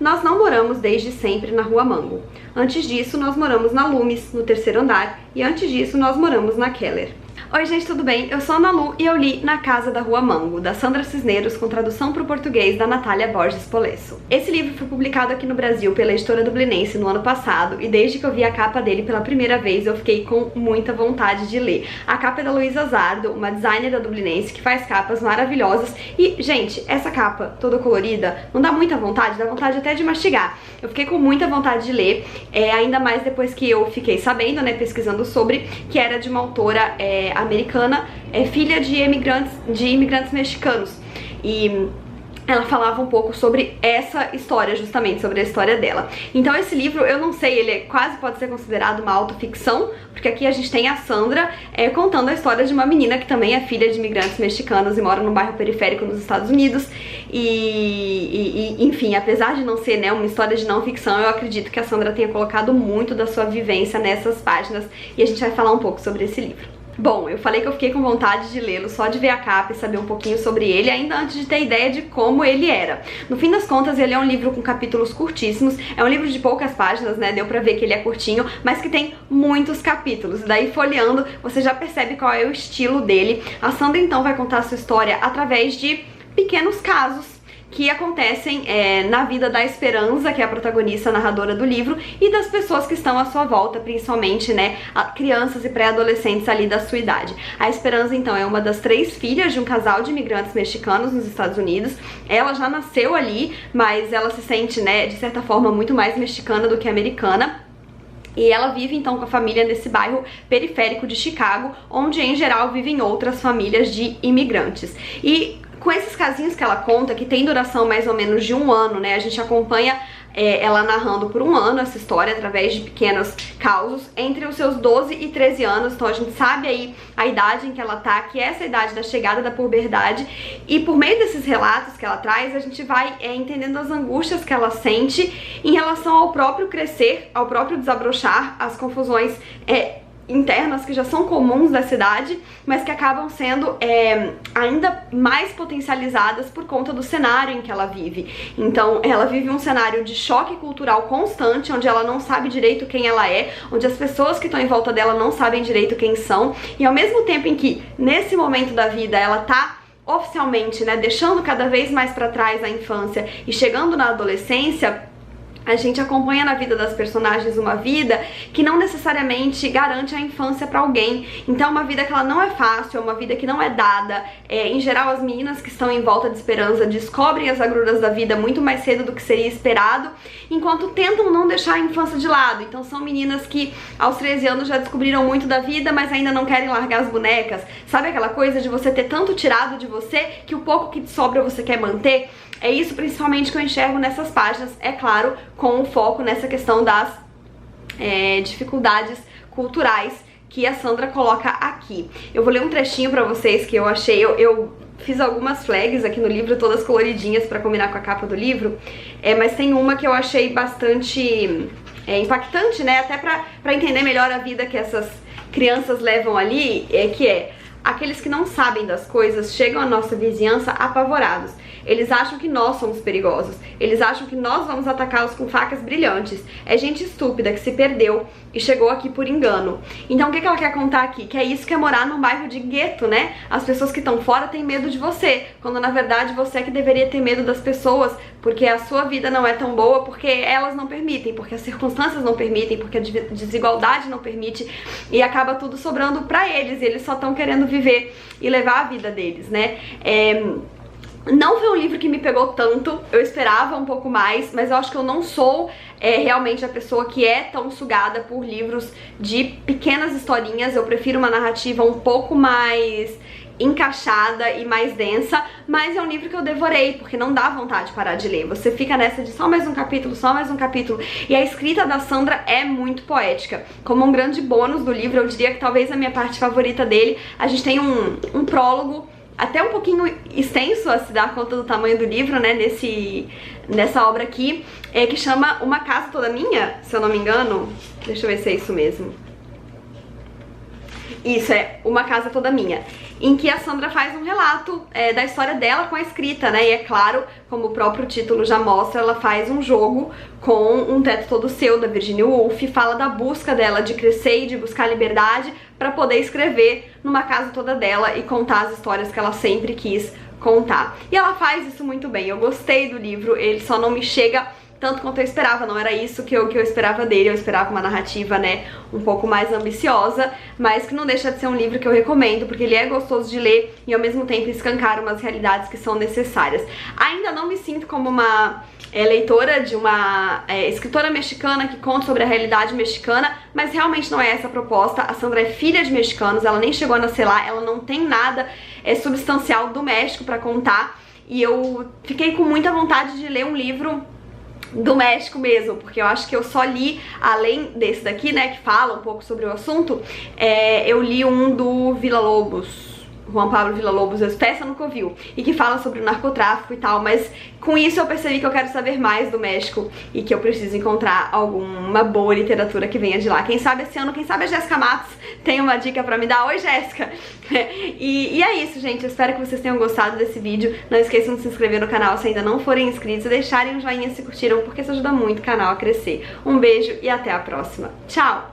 nós não moramos desde sempre na Rua Mango. Antes disso, nós moramos na Loomis, no 3º andar, e antes disso, nós moramos na Keller. Oi gente, tudo bem? Eu sou a Ana Lu e eu li Na Casa da Rua Mango, da Sandra Cisneros, com tradução para o português da Natália Borges Polesso. Esse livro foi publicado aqui no Brasil pela editora Dublinense no ano passado, e desde que eu vi a capa dele pela primeira vez, eu fiquei com muita vontade de ler. A capa é da Luísa Zardo, uma designer da Dublinense que faz capas maravilhosas, e, gente, essa capa toda colorida não dá muita vontade, dá vontade até de mastigar. Eu fiquei com muita vontade de ler, ainda mais depois que eu fiquei sabendo, né, pesquisando sobre, que era de uma autora americana, filha de imigrantes mexicanos, e ela falava um pouco sobre essa história, justamente sobre a história dela. Então esse livro, eu não sei, ele quase pode ser considerado uma autoficção, porque aqui a gente tem a Sandra contando a história de uma menina que também é filha de imigrantes mexicanos e mora num bairro periférico nos Estados Unidos, enfim, apesar de não ser, né, uma história de não ficção, eu acredito que a Sandra tenha colocado muito da sua vivência nessas páginas, e a gente vai falar um pouco sobre esse livro. Bom, eu falei que eu fiquei com vontade de lê-lo só de ver a capa e saber um pouquinho sobre ele, ainda antes de ter ideia de como ele era. No fim das contas, ele é um livro com capítulos curtíssimos, é um livro de poucas páginas, né, deu pra ver que ele é curtinho, mas que tem muitos capítulos. Daí, folheando, você já percebe qual é o estilo dele. A Sandra, então, vai contar a sua história através de pequenos casos que acontecem na vida da Esperança, que é a protagonista narradora do livro, e das pessoas que estão à sua volta, principalmente, né, crianças e pré-adolescentes ali da sua idade. A Esperança, então, é uma das 3 filhas de um casal de imigrantes mexicanos nos Estados Unidos. Ela já nasceu ali, mas ela se sente, né, de certa forma, muito mais mexicana do que americana. E ela vive então com a família nesse bairro periférico de Chicago, onde em geral vivem outras famílias de imigrantes. E com esses casinhos que ela conta, que tem duração mais ou menos de 1 ano, né, a gente acompanha ela narrando por 1 ano essa história através de pequenos causos entre os seus 12 e 13 anos, então a gente sabe aí a idade em que ela tá, que é essa idade da chegada da puberdade, e por meio desses relatos que ela traz, a gente vai entendendo as angústias que ela sente em relação ao próprio crescer, ao próprio desabrochar, as confusões internas que já são comuns da cidade, mas que acabam sendo ainda mais potencializadas por conta do cenário em que ela vive. Então ela vive um cenário de choque cultural constante, onde ela não sabe direito quem ela é, onde as pessoas que estão em volta dela não sabem direito quem são, e ao mesmo tempo em que nesse momento da vida ela tá oficialmente, né, deixando cada vez mais pra trás a infância e chegando na adolescência, a gente acompanha na vida das personagens uma vida que não necessariamente garante a infância pra alguém. Então é uma vida que ela não é fácil, é uma vida que não é dada. Em geral, as meninas que estão em volta de Esperança descobrem as agruras da vida muito mais cedo do que seria esperado, enquanto tentam não deixar a infância de lado. Então são meninas que aos 13 anos já descobriram muito da vida, mas ainda não querem largar as bonecas. Sabe aquela coisa de você ter tanto tirado de você que o pouco que te sobra você quer manter? É isso principalmente que eu enxergo nessas páginas, é claro, com o foco nessa questão das dificuldades culturais que a Sandra coloca aqui. Eu vou ler um trechinho pra vocês que eu achei, eu fiz algumas flags aqui no livro, todas coloridinhas pra combinar com a capa do livro, mas tem uma que eu achei bastante impactante, né, até pra entender melhor a vida que essas crianças levam ali, que é: aqueles que não sabem das coisas chegam à nossa vizinhança apavorados. Eles acham que nós somos perigosos. Eles acham que nós vamos atacá-los com facas brilhantes. É gente estúpida que se perdeu e chegou aqui por engano. Então o que ela quer contar aqui? Que é isso que é morar num bairro de gueto, né? As pessoas que estão fora têm medo de você, quando na verdade você é que deveria ter medo das pessoas, porque a sua vida não é tão boa, porque elas não permitem, porque as circunstâncias não permitem, porque a desigualdade não permite, e acaba tudo sobrando pra eles, e eles só estão querendo viver e levar a vida deles, né? Não foi um livro que me pegou tanto, eu esperava um pouco mais, mas eu acho que eu não sou realmente a pessoa que é tão sugada por livros de pequenas historinhas. Eu prefiro uma narrativa um pouco mais encaixada e mais densa, mas é um livro que eu devorei, porque não dá vontade de parar de ler. Você fica nessa de só mais um capítulo, só mais um capítulo, e a escrita da Sandra é muito poética. Como um grande bônus do livro, eu diria que talvez a minha parte favorita dele, a gente tem um prólogo até um pouquinho extenso, a se dar conta do tamanho do livro, né, nessa obra aqui, que chama Uma Casa Toda Minha, se eu não me engano. Deixa eu ver se é isso mesmo. Isso, é Uma Casa Toda Minha, em que a Sandra faz um relato da história dela com a escrita, né? E é claro, como o próprio título já mostra, ela faz um jogo com Um Teto Todo Seu, da Virginia Woolf, fala da busca dela de crescer e de buscar liberdade para poder escrever numa casa toda dela e contar as histórias que ela sempre quis contar. E ela faz isso muito bem, eu gostei do livro, ele só não me chega tanto quanto eu esperava, não era isso que eu esperava dele, eu esperava uma narrativa, né, um pouco mais ambiciosa, mas que não deixa de ser um livro que eu recomendo, porque ele é gostoso de ler e ao mesmo tempo escancara umas realidades que são necessárias. Ainda não me sinto como uma leitora de uma escritora mexicana que conta sobre a realidade mexicana, mas realmente não é essa a proposta. A Sandra é filha de mexicanos, ela nem chegou a nascer lá, ela não tem nada substancial do México pra contar, e eu fiquei com muita vontade de ler um livro do México mesmo, porque eu acho que eu só li, além desse daqui, né, que fala um pouco sobre o assunto, eu li um do Villa-Lobos, Juan Pablo Villa-Lobos, Peça no Covil, e que fala sobre o narcotráfico e tal, mas com isso eu percebi que eu quero saber mais do México e que eu preciso encontrar alguma boa literatura que venha de lá. Quem sabe esse ano, quem sabe a Jéssica Matos tem uma dica pra me dar. Oi, Jéssica! E é isso, gente, eu espero que vocês tenham gostado desse vídeo. Não esqueçam de se inscrever no canal se ainda não forem inscritos e deixarem um joinha se curtiram, porque isso ajuda muito o canal a crescer. Um beijo e até a próxima. Tchau!